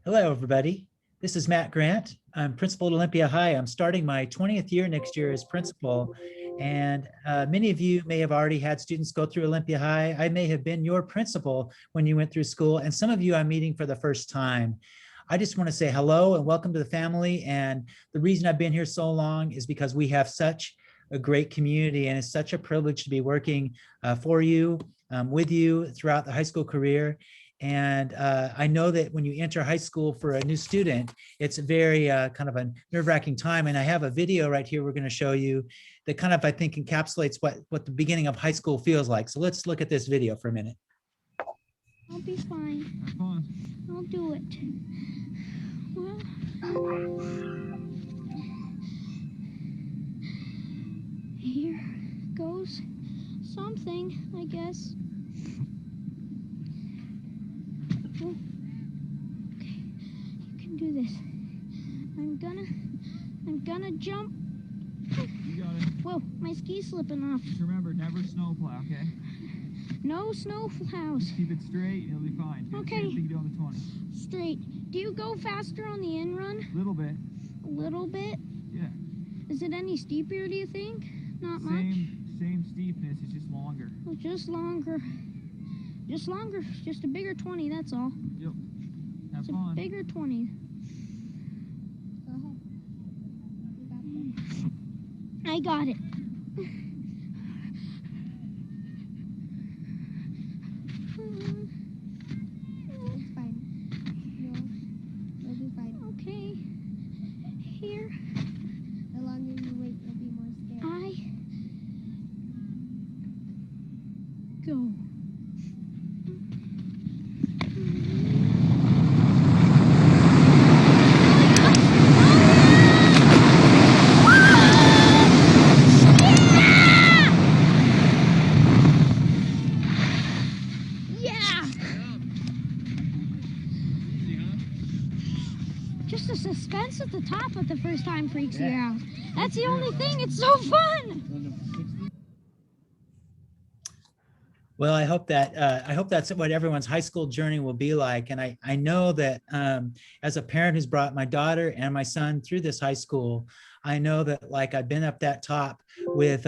Hello, everybody. This is Matt Grant. I'm principal at Olympia High. I'm starting my 20th year next year as principal. And many of you may have already had students go through Olympia High. I may have been your principal when you went through school. And some of you I'm meeting for the first time. I just want to say hello and welcome to the family. And the reason I've been here so long is because we have such a great community, and it's such a privilege to be working for you, with you throughout the high school career. And I know that when you enter high school for a new student, it's a very kind of a nerve-wracking time. And I have a video right here we're going to show you that kind of, I think, encapsulates what the beginning of high school feels like. So let's look at this video for a minute. I'll be fine. I'll do it. Well, here goes something, I guess. Oh, okay, you can do this. I'm gonna jump. You got it. Whoa, my ski's slipping off. Just remember, never snowplow, okay? No snow plows. Keep it straight, you'll be fine. Okay. Same thing you do on the 20. Straight. Do you go faster on the in run? Little bit. A little bit? Yeah. Is it any steeper, do you think? Not much? Same steepness, it's just longer. Well, just longer. Just longer. Just a bigger 20, that's all. Yep. Have It's fun. a bigger 20. I got it. It's fine. You'll be fine. Okay. Here The longer you wait, you'll be more scared. I go. Yeah! Just the suspense at the top at the first time freaks you out. That's the only thing. It's so fun. Well, I hope that's what everyone's high school journey will be like. And I know that as a parent who's brought my daughter and my son through this high school, I know that like I've been up that top with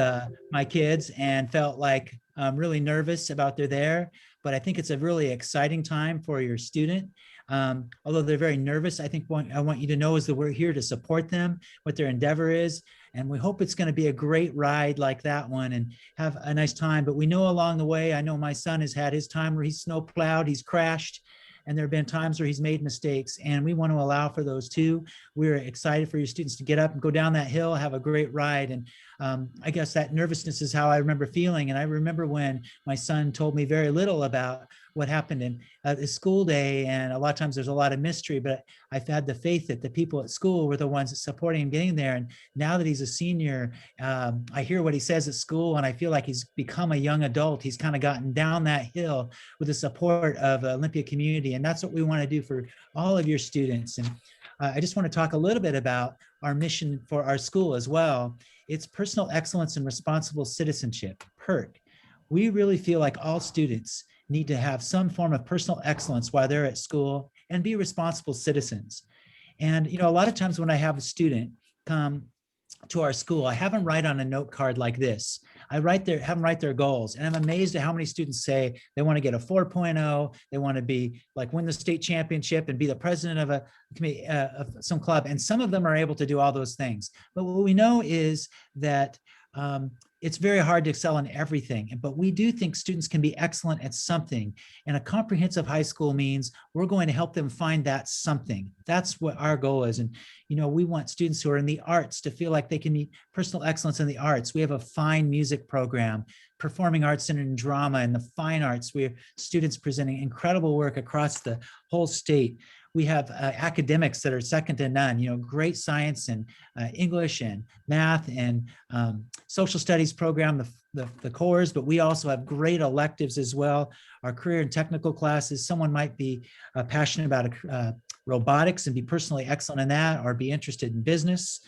my kids and felt like really nervous about they're there. But I think it's a really exciting time for your student. Although they're very nervous, I think I want you to know is that we're here to support them, what their endeavor is. And we hope it's going to be a great ride like that one and have a nice time. But we know along the way, I know my son has had his time where he's snow plowed, he's crashed, and there have been times where he's made mistakes. And we want to allow for those too. We're excited for your students to get up and go down that hill, have a great ride. And I guess that nervousness is how I remember feeling. And I remember when my son told me very little about what happened in the school day. And a lot of times there's a lot of mystery, but I've had the faith that the people at school were the ones supporting him getting there. And now that he's a senior, I hear what he says at school, and I feel like he's become a young adult. He's kind of gotten down that hill with the support of the Olympia community. And that's what we want to do for all of your students. And I just want to talk a little bit about our mission for our school as well. It's personal excellence and responsible citizenship, PERT. We really feel like all students need to have some form of personal excellence while they're at school and be responsible citizens. And, you know, a lot of times when I have a student come to our school, I have them write on a note card like this. I have them write their goals. And I'm amazed at how many students say they want to get a 4.0. They want to be like win the state championship and be the president of a committee, of some club. And some of them are able to do all those things. But what we know is that it's very hard to excel in everything, but we do think students can be excellent at something. And a comprehensive high school means we're going to help them find that something. That's what our goal is. And, you know, we want students who are in the arts to feel like they can be personal excellence in the arts. We have a fine music program, performing arts center and drama, and the fine arts. We have students presenting incredible work across the whole state. We have academics that are second to none, you know, great science and English and math and social studies program, the cores, but we also have great electives as well. Our career and technical classes, someone might be passionate about robotics and be personally excellent in that, or be interested in business.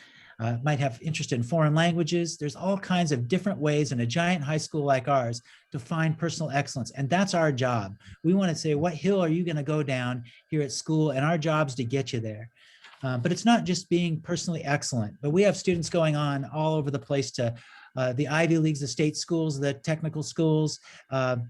might have interest in foreign languages. There's all kinds of different ways in a giant high school like ours to find personal excellence. And that's our job. We want to say, what hill are you going to go down here at school? And our job's to get you there. But it's not just being personally excellent, but we have students going on all over the place to the Ivy Leagues, the state schools, the technical schools,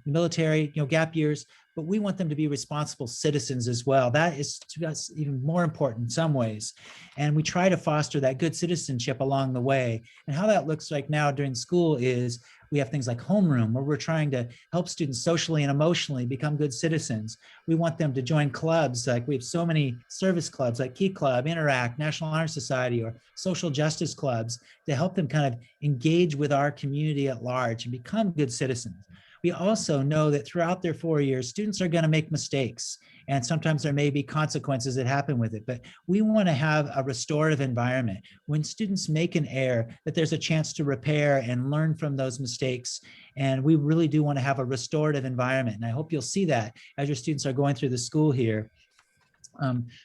military, gap years, but we want them to be responsible citizens as well. That is to us even more important in some ways. And we try to foster that good citizenship along the way. And how that looks like now during school is we have things like homeroom, where we're trying to help students socially and emotionally become good citizens. We want them to join clubs. Like we have so many service clubs like Key Club, Interact, National Honor Society, or social justice clubs to help them kind of engage with our community at large and become good citizens. We also know that throughout their 4 years, students are going to make mistakes, and sometimes there may be consequences that happen with it, but we want to have a restorative environment. When students make an error, that there's a chance to repair and learn from those mistakes, and we really do want to have a restorative environment, and I hope you'll see that as your students are going through the school here.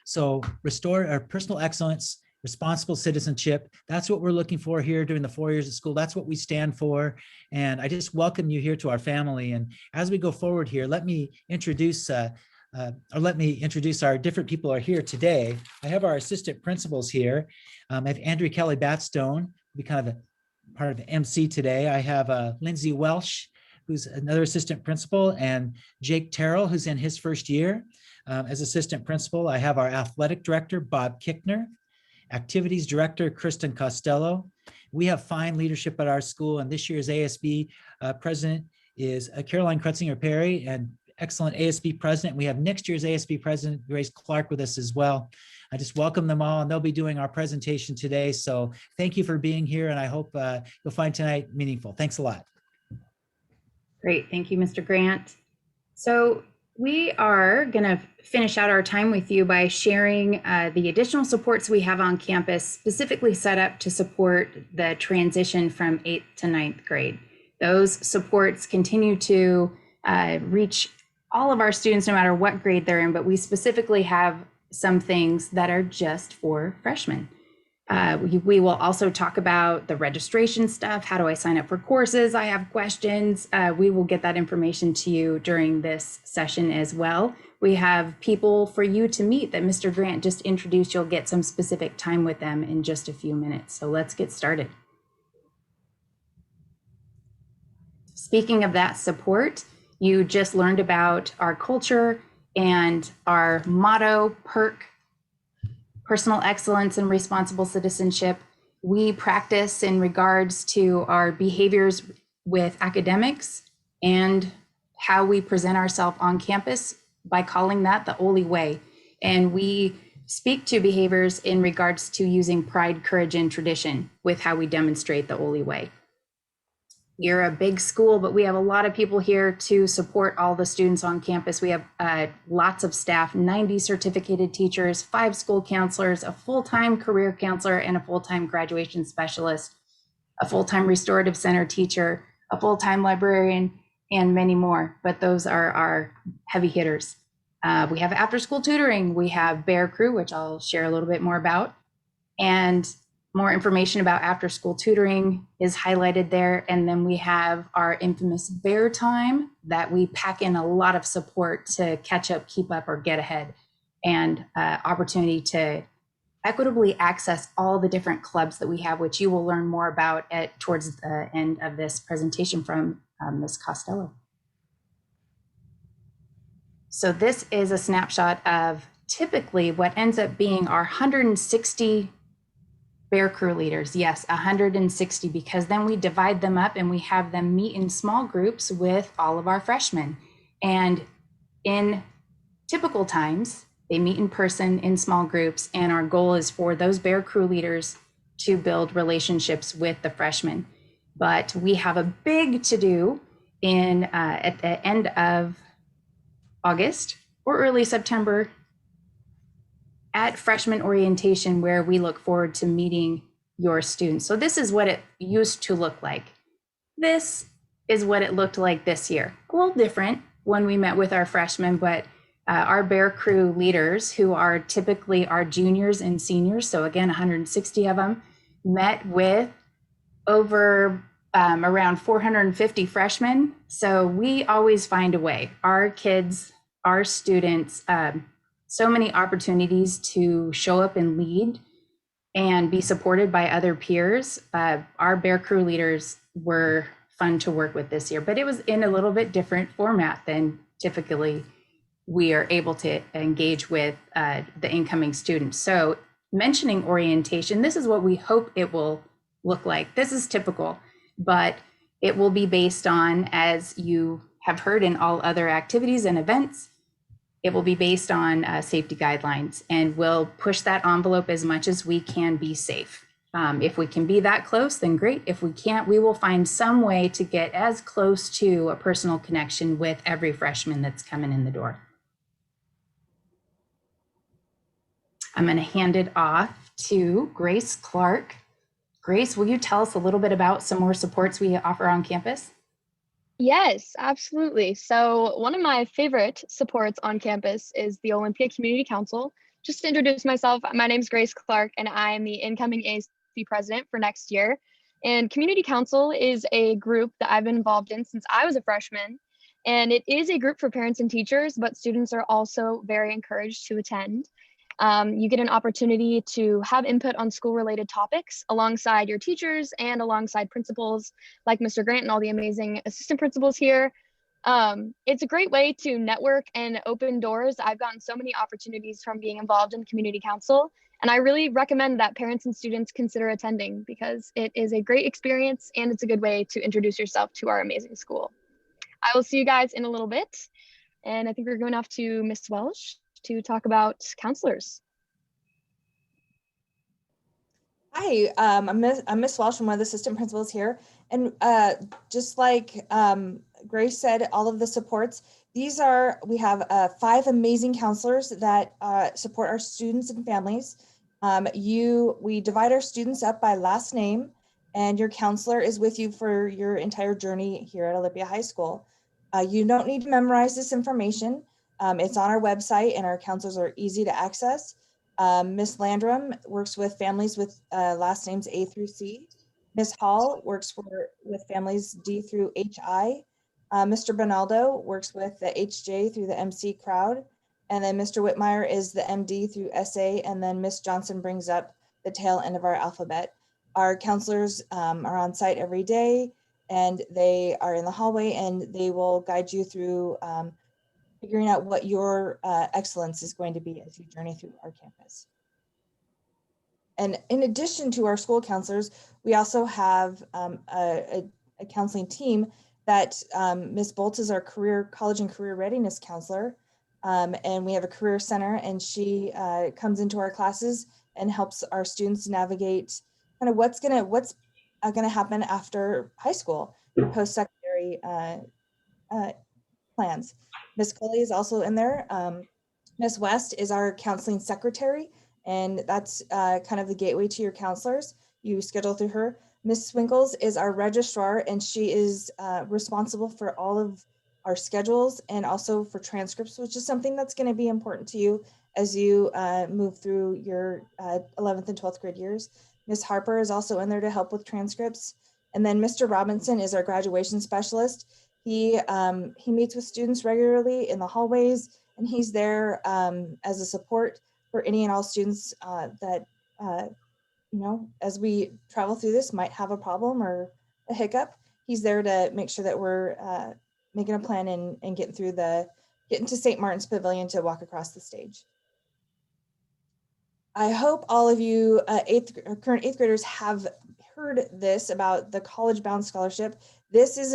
So restore our personal excellence, responsible citizenship. That's what we're looking for here during the 4 years of school. That's what we stand for. And I just welcome you here to our family. And as we go forward here, let me introduce our different people are here today. I have our assistant principals here. I have Andrew Kelley-Batstone, be kind of a part of the MC today. I have Lindsay Welsh, who's another assistant principal, and Jake Terrell, who's in his first year as assistant principal. I have our athletic director, Bob Kickner, activities director, Kristen Costello. We have fine leadership at our school, and this year's ASB president is Caroline Krutzinger-Perry, and excellent ASB president. We have next year's ASB president, Grace Clark, with us as well. I just welcome them all, and they'll be doing our presentation today. So thank you for being here, and I hope you'll find tonight meaningful. Thanks a lot. Great, thank you, Mr. Grant. So we are going to finish out our time with you by sharing the additional supports we have on campus, specifically set up to support the transition from 8th to 9th grade. Those supports continue to reach all of our students, no matter what grade they're in, but we specifically have some things that are just for freshmen. We will also talk about the registration stuff. How do I sign up for courses? I have questions. We will get that information to you during this session as well. We have people for you to meet that Mr. Grant just introduced. You'll get some specific time with them in just a few minutes. So let's get started. Speaking of that support, you just learned about our culture and our motto, PERC, personal excellence and responsible citizenship. We practice in regards to our behaviors with academics and how we present ourselves on campus by calling that the OLI way. And we speak to behaviors in regards to using pride, courage, and tradition with how we demonstrate the OLI way. You're a big school, but we have a lot of people here to support all the students on campus. We have lots of staff, 90 certificated teachers, 5 school counselors, a full-time career counselor, and a full-time graduation specialist, a full-time restorative center teacher, a full-time librarian, and many more. But those are our heavy hitters. We have after-school tutoring. We have Bear Crew, which I'll share a little bit more about. And more information about after-school tutoring is highlighted there. And then we have our infamous Bear Time that we pack in a lot of support to catch up, keep up, or get ahead, and opportunity to equitably access all the different clubs that we have, which you will learn more about towards the end of this presentation from Ms. Costello. So this is a snapshot of typically what ends up being our 160 Bear Crew leaders. Yes, 160, because then we divide them up and we have them meet in small groups with all of our freshmen. And in typical times, they meet in person in small groups, and our goal is for those Bear Crew leaders to build relationships with the freshmen. But we have a big to-do at the end of August or early September at freshman orientation, where we look forward to meeting your students. So this is what it used to look like. This is what it looked like this year. A little different when we met with our freshmen, but our Bear Crew leaders, who are typically our juniors and seniors, so again, 160 of them, met with over around 450 freshmen. So we always find a way. Our kids, our students, so many opportunities to show up and lead and be supported by other peers. Our Bear Crew leaders were fun to work with this year, but it was in a little bit different format than typically we are able to engage with the incoming students. So mentioning orientation, this is what we hope it will look like. This is typical, but it will be based on, as you have heard in all other activities and events, it will be based on safety guidelines, and we'll push that envelope as much as we can be safe. If we can be that close, then great. If we can't, we will find some way to get as close to a personal connection with every freshman that's coming in the door. I'm going to hand it off to Grace Clark. Grace, will you tell us a little bit about some more supports we offer on campus? Yes, absolutely. So one of my favorite supports on campus is the Olympia Community Council. Just to introduce myself, my name is Grace Clark, and I am the incoming AAC president for next year. And Community Council is a group that I've been involved in since I was a freshman. And it is a group for parents and teachers, but students are also very encouraged to attend. You get an opportunity to have input on school-related topics alongside your teachers and alongside principals like Mr. Grant and all the amazing assistant principals here. It's a great way to network and open doors. I've gotten so many opportunities from being involved in Community Council, and I really recommend that parents and students consider attending because it is a great experience and it's a good way to introduce yourself to our amazing school. I will see you guys in a little bit, and I think we're going off to Miss Welsh to talk about counselors. Hi, I'm Miss Welsh. I'm one of the assistant principals here. And just like Grace said, all of the supports, we have 5 amazing counselors that support our students and families. We divide our students up by last name, and your counselor is with you for your entire journey here at Olympia High School. You don't need to memorize this information. It's on our website, and our counselors are easy to access. Miss Landrum works with families with last names A through C. Miss Hall works with families D through HI. Mr. Bonaldo works with the HJ through the MC crowd. And then Mr. Whitmire is the MD through SA. And then Miss Johnson brings up the tail end of our alphabet. Our counselors are on site every day, and they are in the hallway, and they will guide you through figuring out what your excellence is going to be as you journey through our campus. And in addition to our school counselors, we also have a counseling team that Ms. Bolts is our college and career readiness counselor. And we have a career center, and she comes into our classes and helps our students navigate kind of what's gonna happen after high school, post-secondary plans. Ms. Colley is also in there. Ms. West is our counseling secretary, and that's kind of the gateway to your counselors. You schedule through her. Ms. Swinkles is our registrar, and she is responsible for all of our schedules and also for transcripts, which is something that's going to be important to you as you move through your 11th and 12th grade years. Ms. Harper is also in there to help with transcripts. And then Mr. Robinson is our graduation specialist. He meets with students regularly in the hallways, and he's there as a support for any and all students that, as we travel through this, might have a problem or a hiccup. He's there to make sure that we're making a plan and getting to St. Martin's Pavilion to walk across the stage. I hope all of you current 8th graders have heard this about the College Bound Scholarship. This is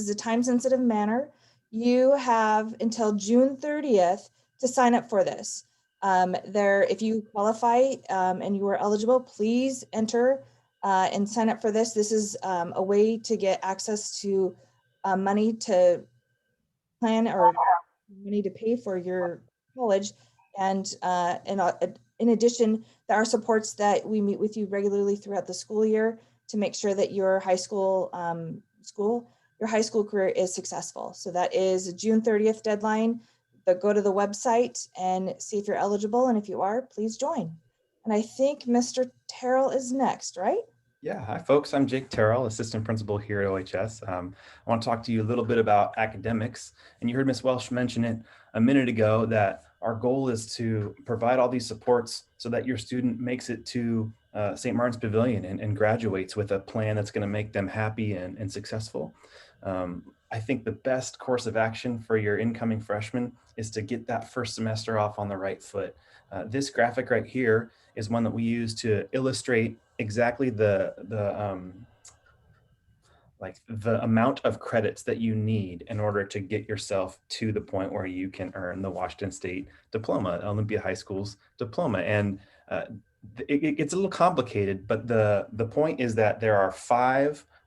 a time-sensitive manner. You have until June 30th to sign up for this. If you qualify and you are eligible, please enter and sign up for this. This is a way to get access to money to plan or money to pay for your college. And in addition, there are supports that we meet with you regularly throughout the school year to make sure that your high school career is successful. So that is a June 30th deadline. But go to the website and see if you're eligible, and if you are, please join. And I think Mr. Terrell is next, right? Yeah, hi folks, I'm Jake Terrell, assistant principal here at OHS. I want to talk to you a little bit about academics. And you heard Ms. Welsh mention it a minute ago that our goal is to provide all these supports so that your student makes it to St. Martin's Pavilion and graduates with a plan that's going to make them happy and successful. I think the best course of action for your incoming freshmen is to get that first semester off on the right foot. This graphic right here is one that we use to illustrate exactly the amount of credits that you need in order to get yourself to the point where you can earn the Washington State diploma, Olympia High School's diploma. And it gets a little complicated, but the point is that there are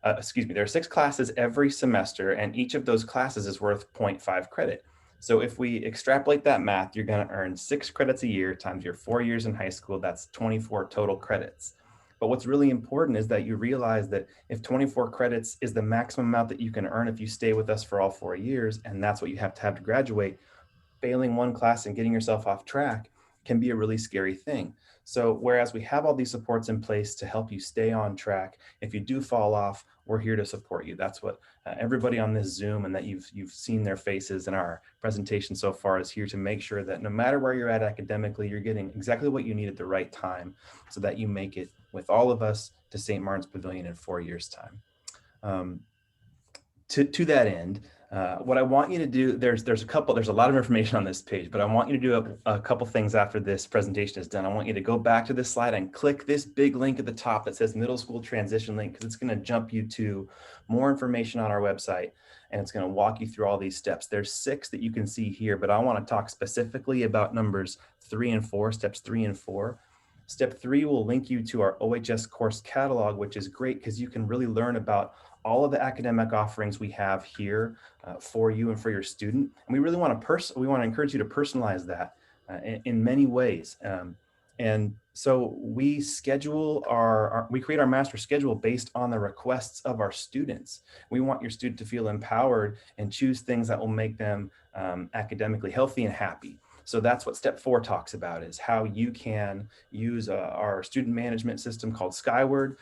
there are 6 classes every semester, and each of those classes is worth 0.5 credit. So if we extrapolate that math, you're going to earn 6 credits a year times your 4 years in high school. That's 24 total credits. But what's really important is that you realize that if 24 credits is the maximum amount that you can earn if you stay with us for all 4 years, and that's what you have to graduate, failing one class and getting yourself off track can be a really scary thing. So whereas we have all these supports in place to help you stay on track, if you do fall off, we're here to support you. That's what everybody on this Zoom and that you've seen their faces in our presentation so far is here to make sure that no matter where you're at academically, you're getting exactly what you need at the right time so that you make it with all of us to St. Martin's Pavilion in 4 years' time. To that end, what I want you to do, there's a lot of information on this page, but I want you to do a couple things after this presentation is done. I want you to go back to this slide and click this big link at the top that says middle school transition link, because it's going to jump you to more information on our website, and it's going to walk you through all these steps. There's 6 that you can see here, but I want to talk specifically about numbers 3 and 4, steps 3 and 4. Step 3 will link you to our OHS course catalog, which is great because you can really learn about all of the academic offerings we have here for you and for your student. And we really want to encourage you to personalize that in many ways. And so we schedule we create our master schedule based on the requests of our students. We want your student to feel empowered and choose things that will make them academically healthy and happy. So that's what step 4 talks about, is how you can use our student management system called Skyward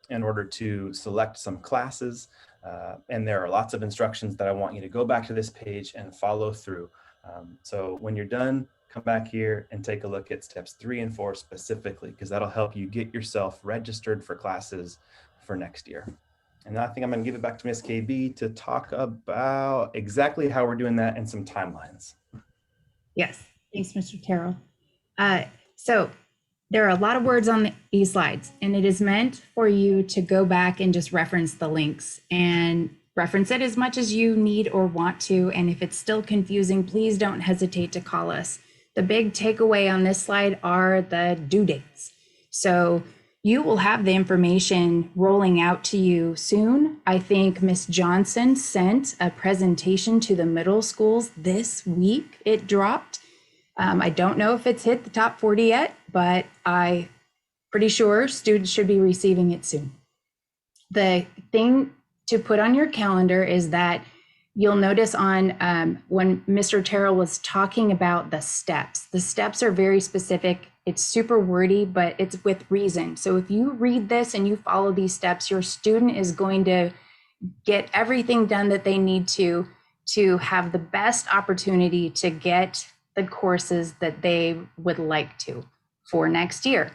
in order to select some classes. And there are lots of instructions that I want you to go back to this page and follow through. So when you're done, come back here and take a look at steps 3 and 4 specifically, because that'll help you get yourself registered for classes for next year. And now I think I'm going to give it back to Ms. KB to talk about exactly how we're doing that and some timelines. Yes, thanks, Mr. Terrell. So there are a lot of words on these slides, and it is meant for you to go back and just reference the links and reference it as much as you need or want to. And if it's still confusing, please don't hesitate to call us. The big takeaway on this slide are the due dates. So you will have the information rolling out to you soon. I think Ms. Johnson sent a presentation to the middle schools this week. It dropped. I don't know if it's hit the top 40 yet, but I'm pretty sure students should be receiving it soon. The thing to put on your calendar is that you'll notice on when Mr. Terrell was talking about the steps are very specific. It's super wordy, but it's with reason. So if you read this and you follow these steps, your student is going to get everything done that they need to have the best opportunity to get the courses that they would like to for next year.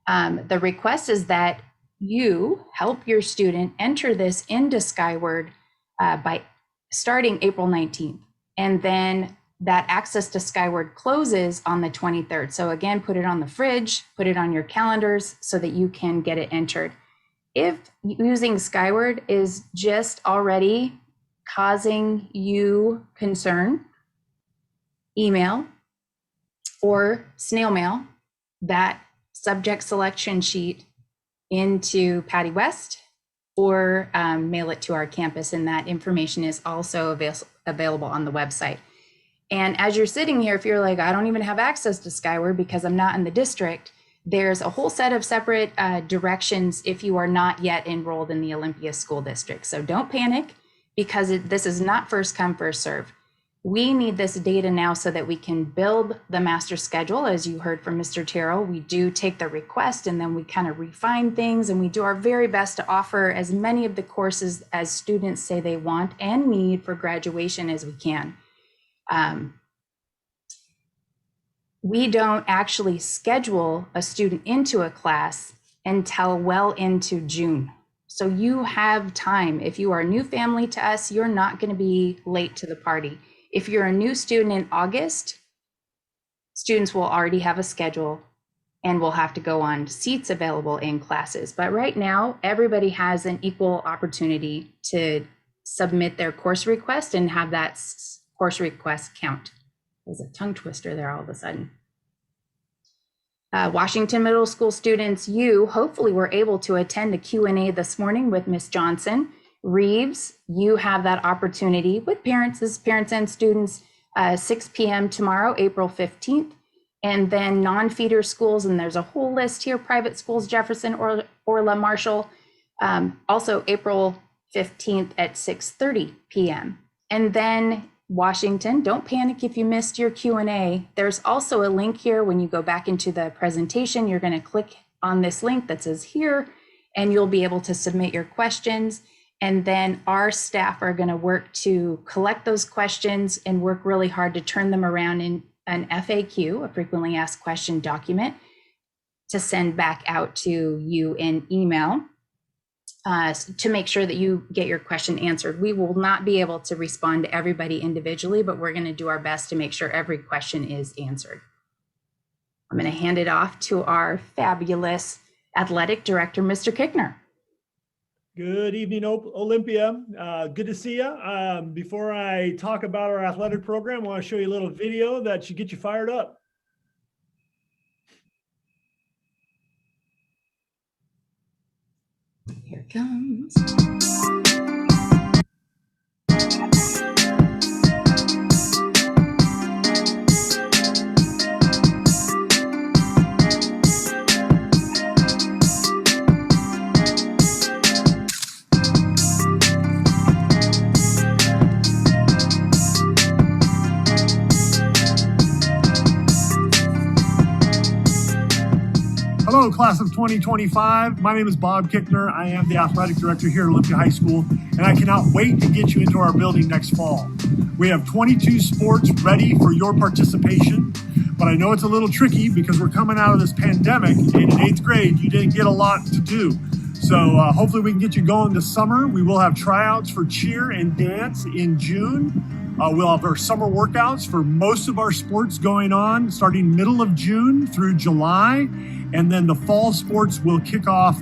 The request is that you help your student enter this into Skyward by starting April 19th. And then that access to Skyward closes on the 23rd. So again, put it on the fridge, put it on your calendars so that you can get it entered. If using Skyward is just already causing you concern, email or snail mail that subject selection sheet into Patty West, or mail it to our campus, and that information is also available on the website. And as you're sitting here, if you're like, I don't even have access to Skyward because I'm not in the district, there's a whole set of separate directions if you are not yet enrolled in the Olympia School District. So don't panic, because this is not first come, first serve. We need this data now so that we can build the master schedule. As you heard from Mr. Terrell, we do take the request and then we kind of refine things, and we do our very best to offer as many of the courses as students say they want and need for graduation as we can. We don't actually schedule a student into a class until well into June. So you have time. If you are a new family to us, you're not going to be late to the party. If you're a new student in August, students will already have a schedule and will have to go on seats available in classes. But right now, everybody has an equal opportunity to submit their course request and have that course request count. There's a tongue twister there all of a sudden. Washington Middle School students, you hopefully were able to attend a Q&A this morning with Ms. Johnson. Reeves, you have that opportunity with parents and students, 6 p.m. tomorrow, April 15th. And then non-feeder schools, and there's a whole list here, private schools, Jefferson, Orla, Marshall, also April 15th at 6:30 p.m. And then Washington, don't panic if you missed your Q&A. There's also a link here. When you go back into the presentation, you're going to click on this link that says here, and you'll be able to submit your questions. And then our staff are going to work to collect those questions and work really hard to turn them around in an FAQ, a frequently asked question document, to send back out to you in email to make sure that you get your question answered. We will not be able to respond to everybody individually, but we're going to do our best to make sure every question is answered. I'm going to hand it off to our fabulous athletic director, Mr. Kickner. Good evening, Olympia. Good to see you. Before I talk about our athletic program, I want to show you a little video that should get you fired up. Here it comes. Hello, class of 2025. My name is Bob Kickner. I am the athletic director here at Olympia High School, and I cannot wait to get you into our building next fall. We have 22 sports ready for your participation, but I know it's a little tricky because we're coming out of this pandemic, and in 8th grade, you didn't get a lot to do. So hopefully we can get you going this summer. We will have tryouts for cheer and dance in June. We'll have our summer workouts for most of our sports going on starting middle of June through July. And then the fall sports will kick off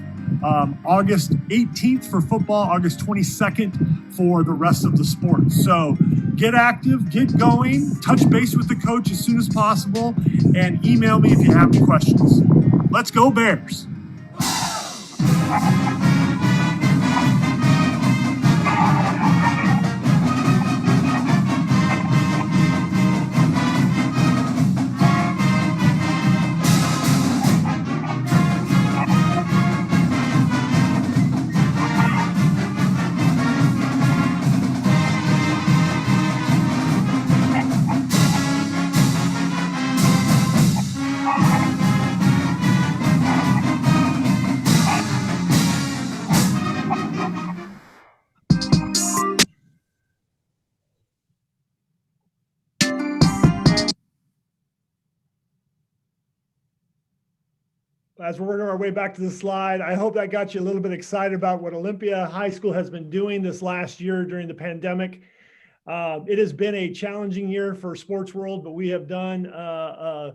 August 18th for football, August 22nd for the rest of the sports. So get active, get going, touch base with the coach as soon as possible, and email me if you have any questions. Let's go Bears. As we're working our way back to the slide, I hope that got you a little bit excited about what Olympia High School has been doing this last year during the pandemic. It has been a challenging year for sports world, but we have done a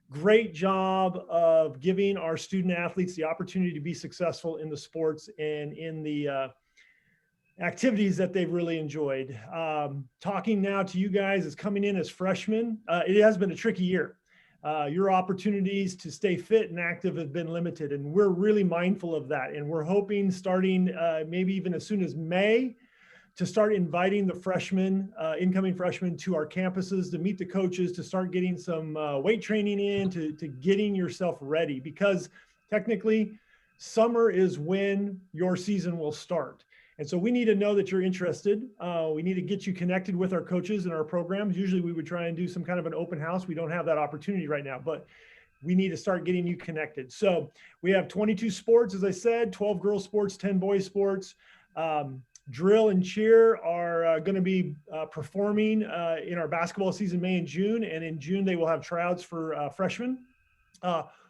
great job of giving our student athletes the opportunity to be successful in the sports and in the activities that they've really enjoyed. Talking now to you guys as coming in as freshmen, it has been a tricky year. Your opportunities to stay fit and active have been limited, and we're really mindful of that. And we're hoping starting maybe even as soon as May to start inviting the freshmen, incoming freshmen to our campuses to meet the coaches, to start getting some weight training in, to getting yourself ready, because technically summer is when your season will start. And so we need to know that you're interested. We need to get you connected with our coaches and our programs. Usually we would try and do some kind of an open house. We don't have that opportunity right now, but we need to start getting you connected. So we have 22 sports, as I said, 12 girls sports, 10 boys sports. Drill and cheer are going to be performing in our basketball season, May and June. And in June, they will have tryouts for freshmen.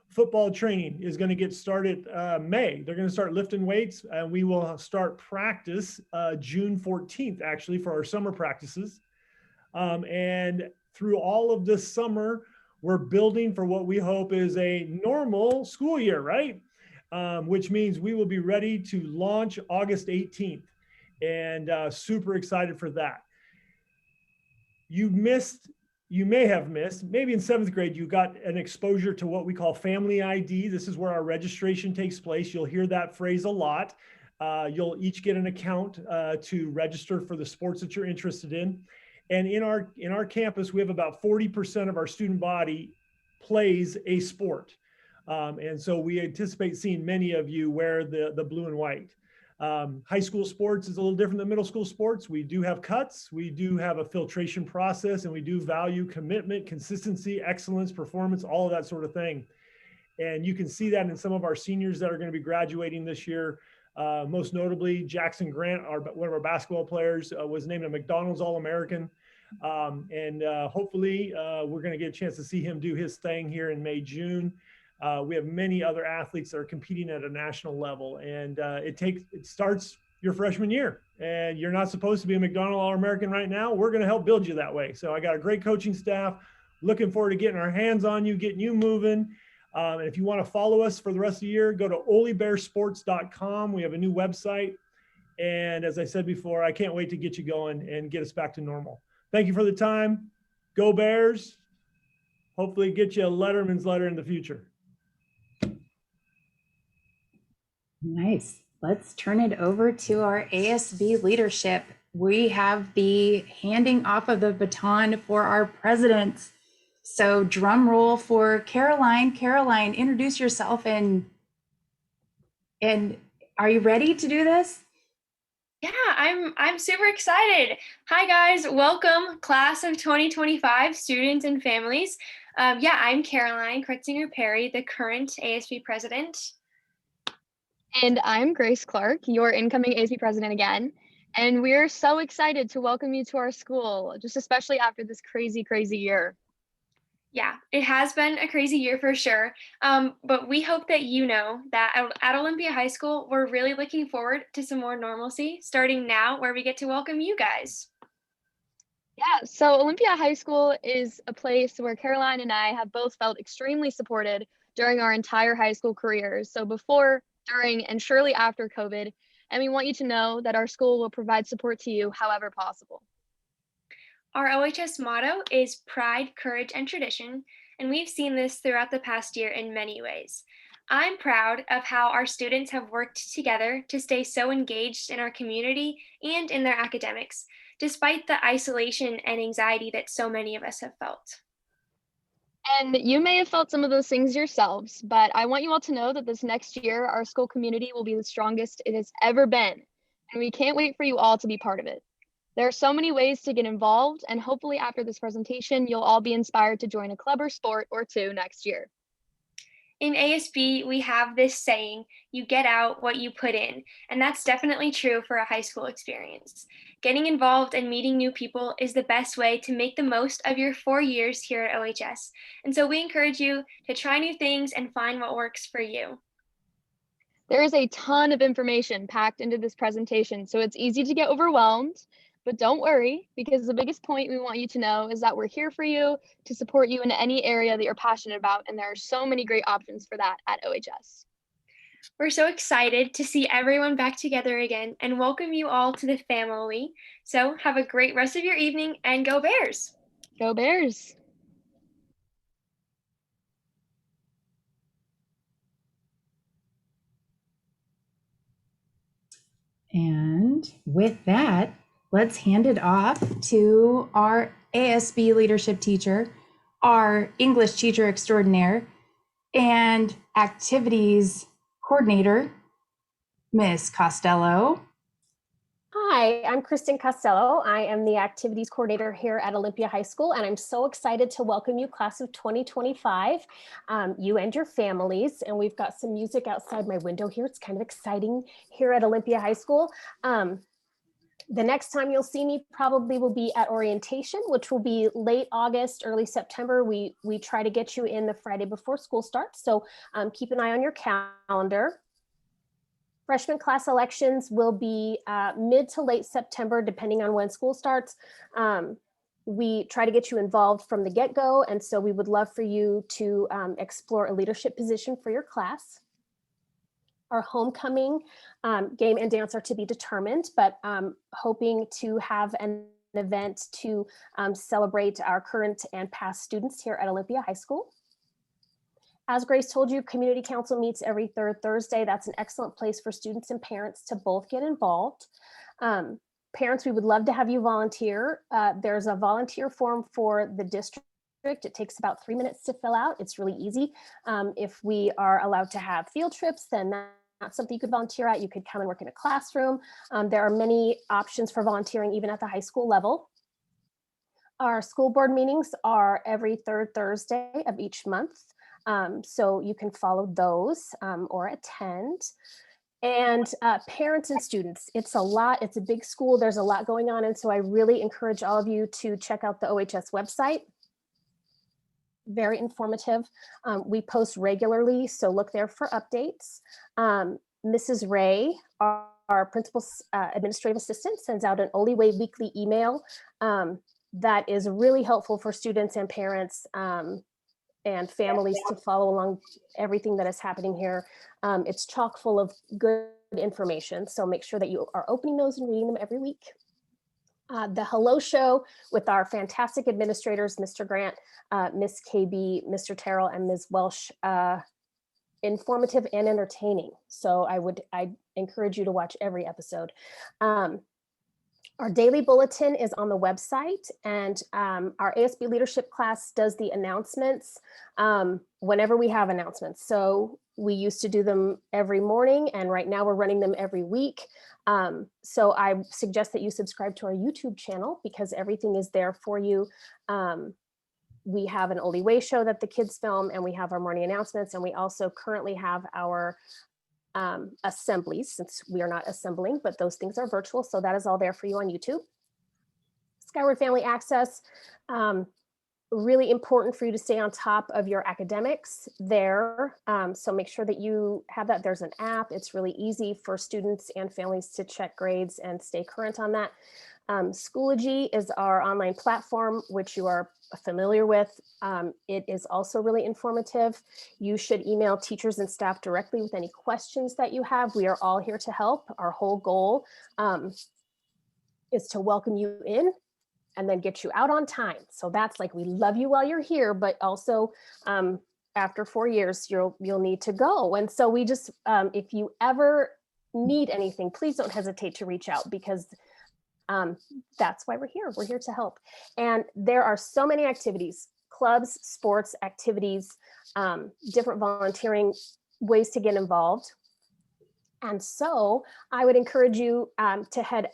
Football training is going to get started May. They're going to start lifting weights, and we will start practice June 14th, actually, for our summer practices. And through all of this summer, we're building for what we hope is a normal school year, right? Which means we will be ready to launch August 18th, and super excited for that. You may have missed, maybe in 7th grade, you got an exposure to what we call family ID. This is where our registration takes place. You'll hear that phrase a lot. You'll each get an account to register for the sports that you're interested in. And in our campus, we have about 40% of our student body plays a sport. And so we anticipate seeing many of you wear the blue and white. High school sports is a little different than middle school sports. We do have cuts, we do have a filtration process, and we do value commitment, consistency, excellence, performance, all of that sort of thing. And you can see that in some of our seniors that are going to be graduating this year. Most notably, Jackson Grant, one of our basketball players, was named a McDonald's All-American. And hopefully we're going to get a chance to see him do his thing here in May, June. We have many other athletes that are competing at a national level, and it starts your freshman year, and you're not supposed to be a McDonald's All-American right now. We're going to help build you that way. So I got a great coaching staff, looking forward to getting our hands on you, getting you moving. And if you want to follow us for the rest of the year, go to olybearsports.com. We have a new website. And as I said before, I can't wait to get you going and get us back to normal. Thank you for the time. Go Bears. Hopefully get you a Letterman's letter in the future. Nice. Let's turn it over to our ASB leadership. We have the handing off of the baton for our president. So drum roll for Caroline. Caroline, introduce yourself and are you ready to do this? Yeah, I'm super excited. Hi guys, welcome class of 2025 students and families. Yeah, I'm Caroline Kretzinger Perry, the current ASB president. And I'm Grace Clark, your incoming ASB president again. And we're so excited to welcome you to our school, just especially after this crazy, crazy year. Yeah, it has been a crazy year for sure. But we hope that you know that at Olympia High School, we're really looking forward to some more normalcy starting now, where we get to welcome you guys. Yeah, so Olympia High School is a place where Caroline and I have both felt extremely supported during our entire high school careers. So before, during, and surely after COVID, and we want you to know that our school will provide support to you however possible. Our OHS motto is pride, courage, and tradition, and we've seen this throughout the past year in many ways. I'm proud of how our students have worked together to stay so engaged in our community and in their academics, despite the isolation and anxiety that so many of us have felt. And you may have felt some of those things yourselves, but I want you all to know that this next year, our school community will be the strongest it has ever been, and we can't wait for you all to be part of it. There are so many ways to get involved, and hopefully after this presentation, you'll all be inspired to join a club or sport or two next year. In ASB, we have this saying, you get out what you put in, and that's definitely true for a high school experience. Getting involved and meeting new people is the best way to make the most of your 4 years here at OHS. And so we encourage you to try new things and find what works for you. There is a ton of information packed into this presentation, so it's easy to get overwhelmed. But don't worry, because the biggest point we want you to know is that we're here for you to support you in any area that you're passionate about, and there are so many great options for that at OHS. We're so excited to see everyone back together again and welcome you all to the family. So have a great rest of your evening and go Bears! Go Bears! And with that, let's hand it off to our ASB leadership teacher, our English teacher extraordinaire, and activities coordinator, Miss Costello. Hi, I'm Kristen Costello. I am the activities coordinator here at Olympia High School, and I'm so excited to welcome you, class of 2025, you and your families. And we've got some music outside my window here. It's kind of exciting here at Olympia High School. The next time you'll see me probably will be at orientation, which will be late August, early September. We try to get you in the Friday before school starts, so keep an eye on your calendar. Freshman class elections will be mid to late September, depending on when school starts. We try to get you involved from the get-go, and so we would love for you to explore a leadership position for your class. Our homecoming game and dance are to be determined, but hoping to have an event to celebrate our current and past students here at Olympia High School. As Grace told you, Community Council meets every third Thursday. That's an excellent place for students and parents to both get involved. Parents, we would love to have you volunteer. There's a volunteer form for the district. It takes about 3 minutes to fill out. It's really easy. If we are allowed to have field trips, then that's something you could volunteer at. You could come and work in a classroom. There are many options for volunteering, even at the high school level. Our school board meetings are every third Thursday of each month. So you can follow those or attend. And parents and students, it's a lot, it's a big school, there's a lot going on. And so I really encourage all of you to check out the OHS website. Very informative. We post regularly, so look there for updates. Mrs. Ray, our principal's administrative assistant, sends out an Oliway weekly email that is really helpful for students and parents and families to follow along everything that is happening here. It's chock full of good information, so make sure that you are opening those and reading them every week. The Hello Show with our fantastic administrators, Mr. Grant, Miss KB, Mr. Terrell, and Ms. Welsh, informative and entertaining. So I encourage you to watch every episode. Our daily bulletin is on the website, and our ASB leadership class does the announcements whenever we have announcements. So we used to do them every morning, and right now we're running them every week. So I suggest that you subscribe to our YouTube channel because everything is there for you. We have an Oldie Way show that the kids film, and we have our morning announcements, and we also currently have our assemblies, since we are not assembling, but those things are virtual. So that is all there for you on YouTube. Skyward Family Access, really important for you to stay on top of your academics there. So make sure that you have that. There's an app. It's really easy for students and families to check grades and stay current on that. Schoology is our online platform, which you are familiar with. It is also really informative. You should email teachers and staff directly with any questions that you have. We are all here to help. Our whole goal is to welcome you in and then get you out on time. So that's like, we love you while you're here, but also after 4 years, you'll need to go. And so we just, if you ever need anything, please don't hesitate to reach out, because that's why we're here. We're here to help. And there are so many activities, clubs, sports, activities, different volunteering ways to get involved. And so I would encourage you to head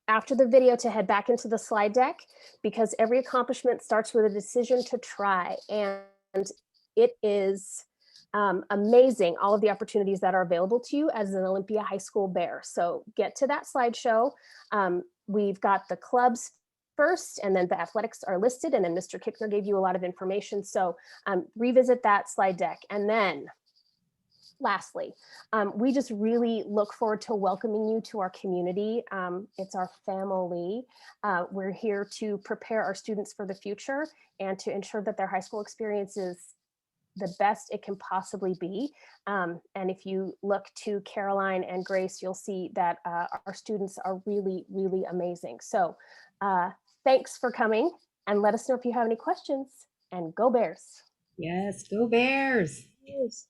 after the video to head back into the slide deck, because every accomplishment starts with a decision to try. And it is amazing, all of the opportunities that are available to you as an Olympia High School Bear. So get to that slideshow. We've got the clubs first, and then the athletics are listed, and then Mr. Kickner gave you a lot of information. So revisit that slide deck. And then lastly, we just really look forward to welcoming you to our community. It's our family. We're here to prepare our students for the future and to ensure that their high school experience is the best it can possibly be. And if you look to Caroline and Grace, you'll see that our students are really, really amazing. So thanks for coming, and let us know if you have any questions, and go Bears. Yes, go Bears. Yes.